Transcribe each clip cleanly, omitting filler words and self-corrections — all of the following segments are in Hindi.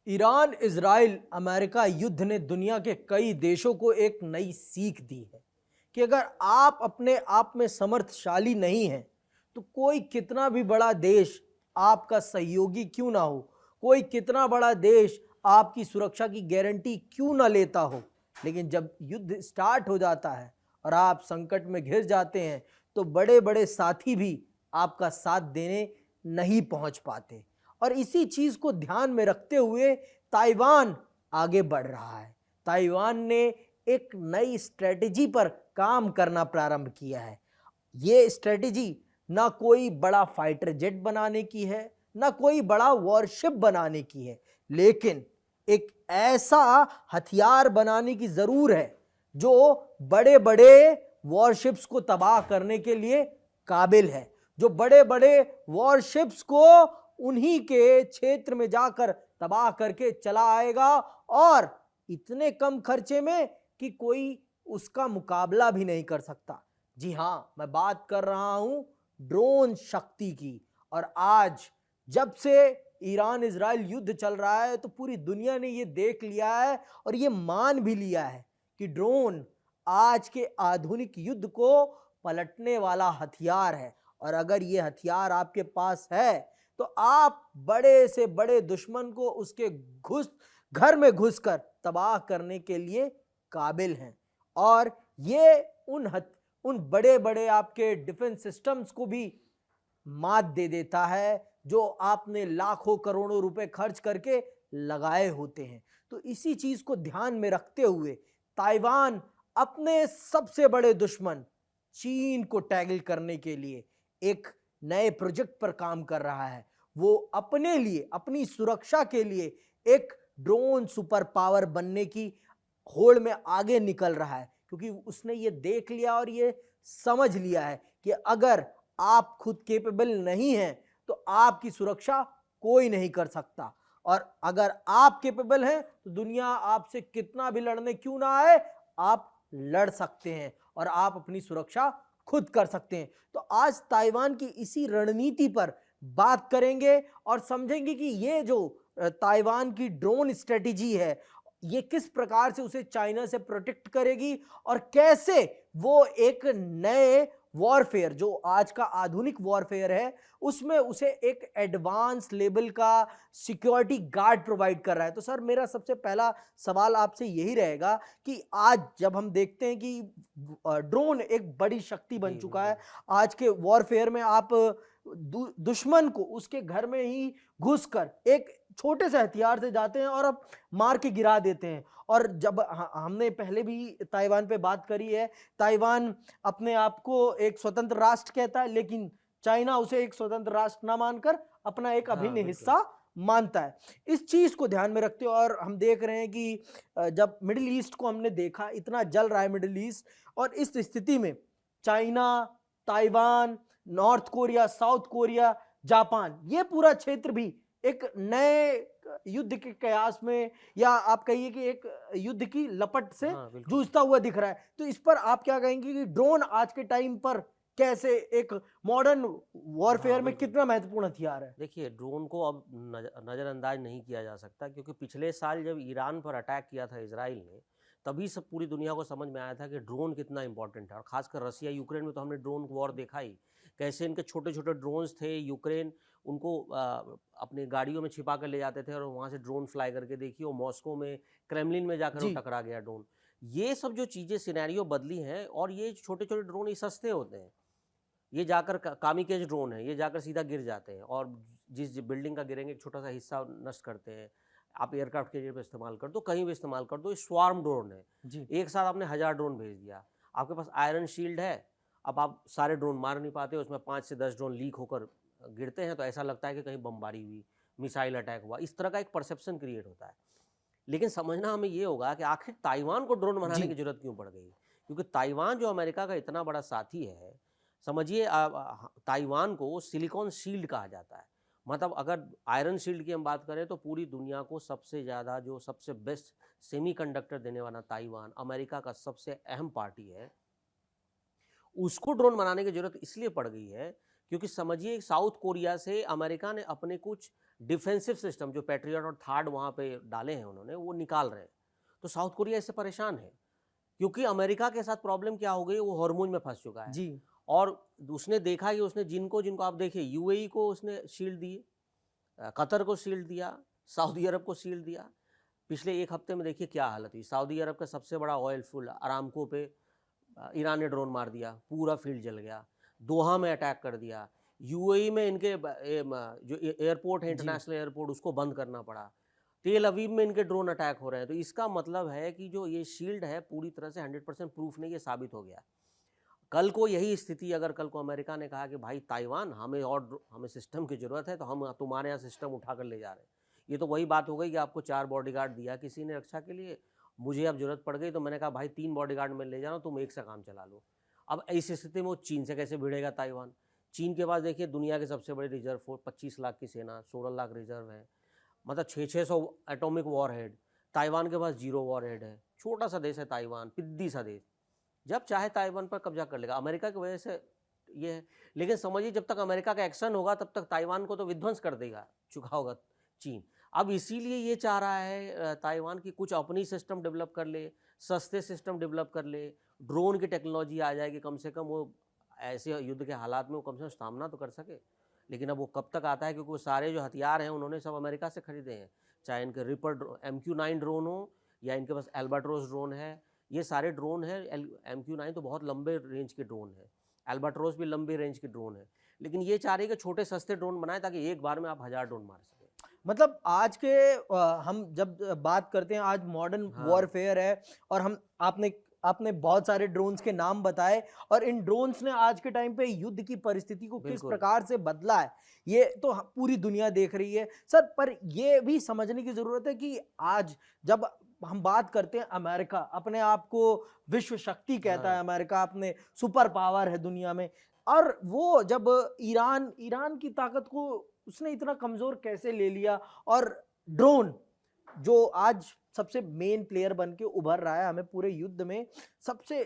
ईरान इजराइल अमेरिका युद्ध ने दुनिया के कई देशों को एक नई सीख दी है कि अगर आप अपने आप में समर्थशाली नहीं हैं तो कोई कितना भी बड़ा देश आपका सहयोगी क्यों ना हो, कोई कितना बड़ा देश आपकी सुरक्षा की गारंटी क्यों ना लेता हो, लेकिन जब युद्ध स्टार्ट हो जाता है और आप संकट में घिर जाते हैं तो बड़े बड़े साथी भी आपका साथ देने नहीं पहुंच पाते। और इसी चीज को ध्यान में रखते हुए ताइवान आगे बढ़ रहा है। ताइवान ने एक नई स्ट्रेटेजी पर काम करना प्रारंभ किया है। ये स्ट्रेटेजी ना कोई बड़ा फाइटर जेट बनाने की है, ना कोई बड़ा वॉरशिप बनाने की है, लेकिन एक ऐसा हथियार बनाने की जरूर है जो बड़े बड़े वॉरशिप्स को तबाह करने के लिए काबिल है, जो बड़े बड़े वॉरशिप्स को उन्हीं के क्षेत्र में जाकर तबाह करके चला आएगा और इतने कम खर्चे में कि कोई उसका मुकाबला भी नहीं कर सकता। जी हां, मैं बात कर रहा हूं ड्रोन शक्ति की। और आज जब से ईरान इजराइल युद्ध चल रहा है तो पूरी दुनिया ने यह देख लिया है और यह मान भी लिया है कि ड्रोन आज के आधुनिक युद्ध को पलटने वाला हथियार है। और अगर यह हथियार आपके पास है तो आप बड़े से बड़े दुश्मन को उसके घुस घर में घुसकर तबाह करने के लिए काबिल हैं। और ये उन बड़े बड़े आपके डिफेंस सिस्टम्स को भी मात दे देता है जो आपने लाखों करोड़ों रुपए खर्च करके लगाए होते हैं। तो इसी चीज को ध्यान में रखते हुए ताइवान अपने सबसे बड़े दुश्मन चीन को टैकल करने के लिए एक नए प्रोजेक्ट पर काम कर रहा है। वो अपने लिए, अपनी सुरक्षा के लिए एक ड्रोन सुपर पावर बनने की होड़ में आगे निकल रहा है, क्योंकि उसने ये देख लिया और ये समझ लिया है कि अगर आप खुद कैपेबल नहीं हैं तो आपकी सुरक्षा कोई नहीं कर सकता। और अगर आप कैपेबल हैं तो दुनिया आपसे कितना भी लड़ने क्यों ना आए, आप लड़ सकते हैं और आप अपनी सुरक्षा खुद कर सकते हैं। तो आज ताइवान की इसी रणनीति पर बात करेंगे और समझेंगे कि ये जो ताइवान की ड्रोन स्ट्रेटेजी है ये किस प्रकार से उसे चाइना से प्रोटेक्ट करेगी और कैसे वो एक नए वॉरफेयर, जो आज का आधुनिक वॉरफेयर है, उसमें उसे एक एडवांस लेवल का सिक्योरिटी गार्ड प्रोवाइड कर रहा है। तो सर, मेरा सबसे पहला सवाल आपसे यही रहेगा कि आज जब हम देखते हैं कि ड्रोन एक बड़ी शक्ति बन जी, चुका है, बिल्कुल। आज के वॉरफेयर में आप दुश्मन को उसके घर में ही घुसकर एक छोटे से हथियार से जाते हैं और अब मार के गिरा देते हैं। और जब हमने पहले भी ताइवान पे बात करी है, ताइवान अपने आप को एक स्वतंत्र राष्ट्र कहता है, लेकिन चाइना उसे एक स्वतंत्र राष्ट्र ना मानकर अपना एक हाँ, अभिन्न बिल्कुल। हिस्सा मानता है। इस चीज को ध्यान में रखते हुए और हम देख रहे हैं कि जब मिडिल ईस्ट को हमने देखा, इतना जल रहा है मिडिल ईस्ट, और इस स्थिति में China, Taiwan, north Korea, south Korea, Japan, ये पूरा क्षेत्र भी एक नए युद्ध के कयास में, या आप कहिए कि एक युद्ध की लपट से हाँ, बिल्कुल। जूझता हुआ दिख रहा है। तो इस पर आप क्या कहेंगे कि ड्रोन आज के टाइम पर कैसे एक मॉडर्न हाँ, वॉरफेयर में बिल्कुल। कितना महत्वपूर्ण हथियार है? देखिए, ड्रोन को अब नज़रअंदाज नहीं किया जा सकता, क्योंकि पिछले साल जब ईरान पर अटैक किया था इजराइल ने, तभी सब पूरी दुनिया को समझ में आया था कि ड्रोन कितना इंपॉर्टेंट है। और खासकर रसिया यूक्रेन में तो हमने ड्रोन वॉर देखा ही, कैसे इनके छोटे छोटे ड्रोन्स थे। यूक्रेन उनको अपनी गाड़ियों में छिपा कर ले जाते थे और वहाँ से ड्रोन फ्लाई करके देखिए, वो मॉस्को में, क्रेमलिन में जाकर वो जी। टकरा गया ड्रोन। ये सब जो चीज़ें सिनेरियो बदली हैं, और ये छोटे छोटे ड्रोन ये सस्ते होते हैं। ये जाकर कामिकेज ड्रोन है, ये जाकर सीधा गिर जाते हैं और जिस बिल्डिंग का गिरेंगे एक छोटा सा हिस्सा नष्ट करते हैं। आप एयरक्राफ्ट के पे इस्तेमाल कर दो, कहीं भी इस्तेमाल कर दो। ये स्वार्म ड्रोन है। जी। एक साथ आपने 1000 ड्रोन भेज दिया। आपके पास आयरन शील्ड है, अब आप सारे ड्रोन मार नहीं पाते, उसमें 5 से 10 ड्रोन लीक होकर गिरते हैं तो ऐसा लगता है कि कहीं बमबारी हुई, मिसाइल अटैक हुआ। इस तरह का एक परसेप्शन क्रिएट होता है। लेकिन समझना हमें ये होगा कि आखिर ताइवान को ड्रोन बनाने जी। की जरूरत क्यों पड़ गई? क्योंकि ताइवान जो अमेरिका का इतना बड़ा साथी है, समझिए ताइवान को सिलिकॉन शील्ड कहा जाता है। मतलब अगर आयरन शील्ड की हम बात करें तो पूरी दुनिया को सबसे ज़्यादा जो सबसे बेस्ट सेमीकंडक्टर देने वाला ताइवान, अमेरिका का सबसे अहम पार्टी है, उसको ड्रोन बनाने की जरूरत इसलिए पड़ गई है क्योंकि समझिए साउथ कोरिया से अमेरिका ने अपने कुछ डिफेंसिव सिस्टम जो पैट्रियट और थार्ड वहाँ पे डाले हैं उन्होंने, वो निकाल रहे हैं। तो साउथ कोरिया इससे परेशान है, क्योंकि अमेरिका के साथ प्रॉब्लम क्या हो गई, वो हॉर्मोज में फंस चुका है। जी। और उसने देखा कि उसने जिनको जिनको आप देखिए, यूएई को उसने शील्ड दी, कतर को शील्ड दिया, सऊदी अरब को शील्ड दिया। पिछले एक हफ्ते में देखिए क्या हालत हुई। सऊदी अरब का सबसे बड़ा ऑयल फील्ड अरामको पे ईरान ने ड्रोन मार दिया, पूरा फील्ड जल गया। दोहा में अटैक कर दिया। यूएई में इनके जो एयरपोर्ट है, इंटरनेशनल एयरपोर्ट, उसको बंद करना पड़ा। तेल अवीव में इनके ड्रोन अटैक हो रहे हैं। तो इसका मतलब है कि जो ये शील्ड है पूरी तरह से 100% प्रूफ नहीं, ये साबित हो गया। कल को यही स्थिति, अगर कल को अमेरिका ने कहा कि भाई ताइवान हमें सिस्टम की ज़रूरत है, तो हम तुम्हारे यहाँ सिस्टम उठा कर ले जा रहे हैं, ये तो वही बात हो गई कि आपको 4 बॉडीगार्ड दिया किसी ने रक्षा के लिए, मुझे अब जरूरत पड़ गई तो मैंने कहा भाई 3 बॉडीगार्ड मैं ले जा रहा हूँ, तुम एक से काम चला लो। अब ऐसी स्थिति में वो चीन से कैसे भिड़ेगा ताइवान? चीन के पास देखिए दुनिया के सबसे बड़े रिजर्व फोर्स, 25 लाख की सेना, 16 लाख रिजर्व है, मतलब 600 एटॉमिक वॉरहेड। ताइवान के पास 0 वॉरहेड है, छोटा सा देश है ताइवान, पिद्दी सा देश, जब चाहे ताइवान पर कब्जा कर लेगा। अमेरिका की वजह से ये है, लेकिन समझिए जब तक अमेरिका का एक्शन होगा तब तक ताइवान को तो विध्वंस कर देगा, चुका होगा चीन। अब इसीलिए ये चाह रहा है ताइवान की कुछ अपनी सिस्टम डेवलप कर ले, सस्ते सिस्टम डेवलप कर ले, ड्रोन की टेक्नोलॉजी आ जाएगी, कम से कम वो ऐसे युद्ध के हालात में वो कम से कम सामना तो कर सके। लेकिन अब वो कब तक आता है, क्योंकि वो सारे जो हथियार हैं उन्होंने सब अमेरिका से खरीदे हैं, चाहे इनके रिपर MQ-9 ड्रोन हो या इनके पास एल्बाट्रोस ड्रोन है। ये सारे ड्रोन हैं। MQ-9 तो बहुत लंबे रेंज के ड्रोन है, एल्बाट्रोस भी लंबे रेंज के ड्रोन है, लेकिन ये चाह रही है कि छोटे सस्ते ड्रोन बनाए ताकि एक बार में आप 1000 ड्रोन मार सकें। मतलब आज के हम जब बात करते हैं, आज मॉडर्न हाँ। वॉरफेयर है, और हम आपने बहुत सारे ड्रोन्स के नाम बताए, और इन ड्रोन्स ने आज के टाइम पे युद्ध की परिस्थिति को किस बिल्कुल। प्रकार से बदला है, ये तो पूरी दुनिया देख रही है सर। पर ये भी समझने की जरूरत है कि आज जब हम बात करते हैं, अमेरिका अपने आप को विश्व शक्ति कहता है, हाँ। अमेरिका अपने सुपर पावर है दुनिया में, और वो जब ईरान की ताकत को उसने इतना कमजोर कैसे ले लिया, और ड्रोन जो आज सबसे मेन प्लेयर बन के उभर रहा है, हमें पूरे युद्ध में सबसे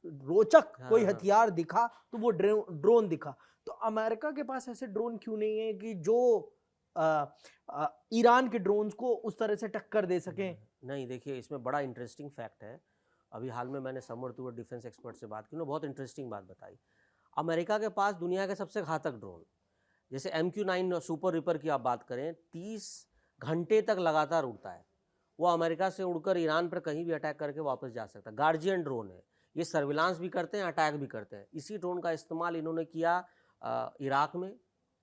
रोचक कोई हाँ। हथियार दिखा तो वो ड्रोन दिखा। तो अमेरिका के पास ऐसे ड्रोन क्यों नहीं है कि जो ईरान के ड्रोन्स को उस तरह से टक्कर दे सकें? नहीं, देखिए इसमें बड़ा इंटरेस्टिंग फैक्ट है। अभी हाल में मैंने समर डिफेंस एक्सपर्ट से बात की, उन्होंने बहुत इंटरेस्टिंग बात बताई। अमेरिका के पास दुनिया के सबसे घातक ड्रोन, जैसे MQ-9 सुपर रिपर की आप बात करें, 30 घंटे तक लगातार उड़ता है। वो अमेरिका से उड़कर ईरान पर कहीं भी अटैक करके वापस जा सकता है। गार्जियन ड्रोन है, ये सर्विलांस भी करते हैं, अटैक भी करते हैं। इसी ड्रोन का इस्तेमाल इन्होंने किया इराक में,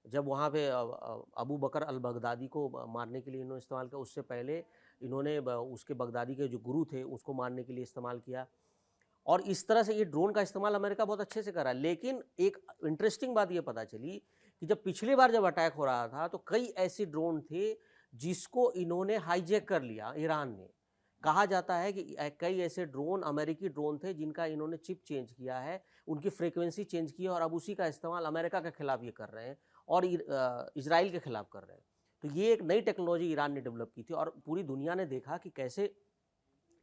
जब वहाँ पे अबू बकर अल बगदादी को मारने के लिए इन्होंने इस्तेमाल किया। उससे पहले इन्होंने उसके बगदादी के जो गुरु थे उसको मारने के लिए इस्तेमाल किया। और इस तरह से ये ड्रोन का इस्तेमाल अमेरिका बहुत अच्छे से कर रहा है। लेकिन एक इंटरेस्टिंग बात ये पता चली कि जब पिछली बार जब अटैक हो रहा था तो कई ऐसे ड्रोन थे जिसको इन्होंने हाईजैक कर लिया ईरान ने। कहा जाता है कि कई ऐसे ड्रोन अमेरिकी ड्रोन थे जिनका इन्होंने चिप चेंज किया है, उनकी फ्रीक्वेंसी चेंज की है, और अब उसी का इस्तेमाल अमेरिका के खिलाफ ये कर रहे हैं और इजराइल के खिलाफ कर रहे हैं। तो ये एक नई टेक्नोलॉजी ईरान ने डेवलप की थी, और पूरी दुनिया ने देखा कि कैसे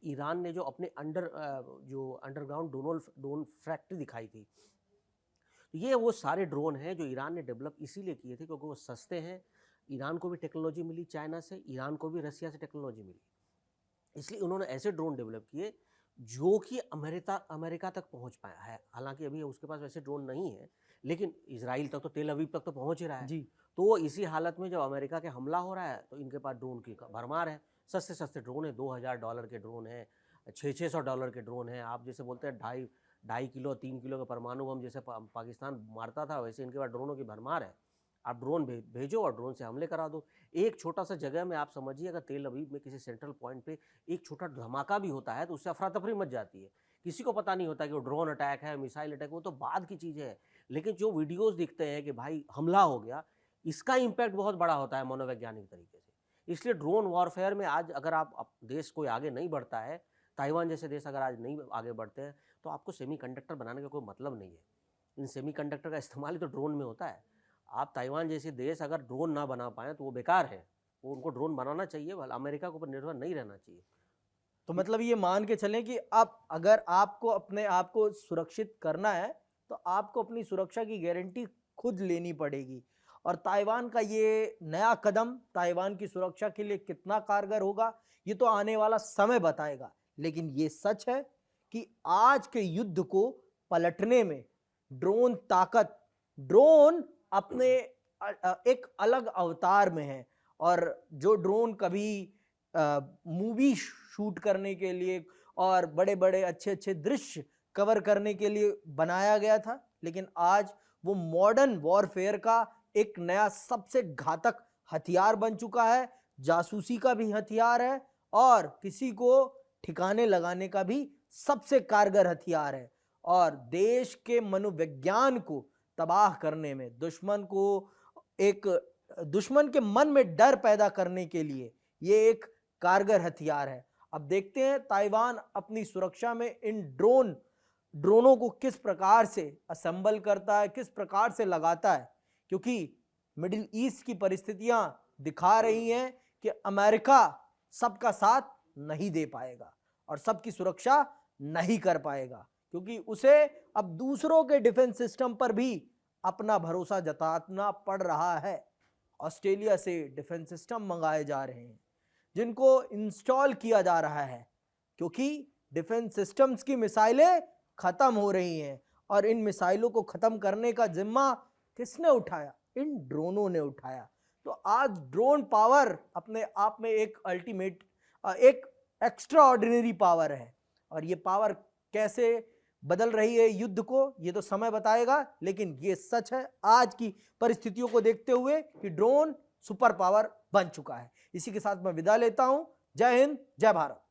ईरान ने जो अपने अंडरग्राउंड ड्रोन फैक्ट्री दिखाई थी। तो ये वो सारे ड्रोन हैं जो ईरान ने डेवलप इसीलिए किए थे क्योंकि वो सस्ते हैं। ईरान को भी टेक्नोलॉजी मिली चाइना से, ईरान को भी रसिया से टेक्नोलॉजी मिली, इसलिए उन्होंने ऐसे ड्रोन डेवलप किए जो कि अमेरिका तक पहुंच पाया है। हालांकि अभी उसके पास वैसे ड्रोन नहीं है, लेकिन इजराइल तक तो, तेल अवीव तक तो पहुंच ही रहा है जी। तो इसी हालत में जब अमेरिका के हमला हो रहा है तो इनके पास ड्रोन की भरमार है। सस्ते सस्ते ड्रोन है, $2000 के ड्रोन है, $600 के ड्रोन है। आप जैसे बोलते हैं 2.5 किलो 3 किलो का परमाणु बम जैसे पाकिस्तान मारता था, वैसे इनके पास ड्रोनों की भरमार है। आप ड्रोन भेजो और ड्रोन से हमले करा दो। एक छोटा सा जगह में आप समझिए, अगर तेल अवीव में किसी सेंट्रल पॉइंट पे एक छोटा धमाका भी होता है तो उससे अफरा तफरी मच जाती है। किसी को पता नहीं होता कि वो ड्रोन अटैक है, मिसाइल अटैक, वो तो बाद की चीज़ है। लेकिन जो वीडियोज़ दिखते हैं कि भाई हमला हो गया, इसका इम्पैक्ट बहुत बड़ा होता है मनोवैज्ञानिक तरीके से। इसलिए ड्रोन वॉरफेयर में आज अगर आप देश कोई आगे नहीं बढ़ता है, ताइवान जैसे देश अगर आज नहीं आगे बढ़ते हैं, तो आपको सेमीकंडक्टर बनाने का कोई मतलब नहीं है। इन सेमीकंडक्टर का इस्तेमाल ही तो ड्रोन में होता है। आप ताइवान जैसे देश अगर ड्रोन ना बना पाएँ तो वो बेकार है। वो उनको ड्रोन बनाना चाहिए, अमेरिका के ऊपर निर्भर नहीं रहना चाहिए। तो मतलब ये मान के चलें कि अगर आपको अपने आप को सुरक्षित करना है तो आपको अपनी सुरक्षा की गारंटी खुद लेनी पड़ेगी। और ताइवान का ये नया कदम ताइवान की सुरक्षा के लिए कितना कारगर होगा ये तो आने वाला समय बताएगा। लेकिन ये सच है कि आज के युद्ध को पलटने में ड्रोन अपने एक अलग अवतार में है। और जो ड्रोन कभी मूवी शूट करने के लिए और बड़े बड़े अच्छे अच्छे दृश्य कवर करने के लिए बनाया गया था, लेकिन आज वो मॉडर्न वॉरफेयर का एक नया सबसे घातक हथियार बन चुका है। जासूसी का भी हथियार है और किसी को ठिकाने लगाने का भी सबसे कारगर हथियार है। और देश के मनोविज्ञान को तबाह करने में, दुश्मन के मन में डर पैदा करने के लिए ये एक कारगर हथियार है। अब देखते हैं ताइवान अपनी सुरक्षा में इन ड्रोनों को किस प्रकार से असेंबल करता है, किस प्रकार से लगाता है, क्योंकि मिडिल ईस्ट की परिस्थितियां दिखा रही हैं कि अमेरिका सबका साथ नहीं दे पाएगा और सबकी सुरक्षा नहीं कर पाएगा, क्योंकि उसे अब दूसरों के डिफेंस सिस्टम पर भी अपना भरोसा जताना पड़ रहा है। ऑस्ट्रेलिया से डिफेंस सिस्टम मंगाए जा रहे हैं जिनको इंस्टॉल किया जा रहा है, क्योंकि डिफेंस सिस्टम्स की मिसाइलें खत्म हो रही हैं और इन मिसाइलों को खत्म करने का जिम्मा किसने उठाया? इन ड्रोनों ने उठाया। तो आज ड्रोन पावर अपने आप में एक एक्स्ट्रा ऑर्डिनरी पावर है और ये पावर कैसे बदल रही है युद्ध को ये तो समय बताएगा। लेकिन ये सच है आज की परिस्थितियों को देखते हुए कि ड्रोन सुपर पावर बन चुका है। इसी के साथ मैं विदा लेता हूं। जय हिंद, जय भारत।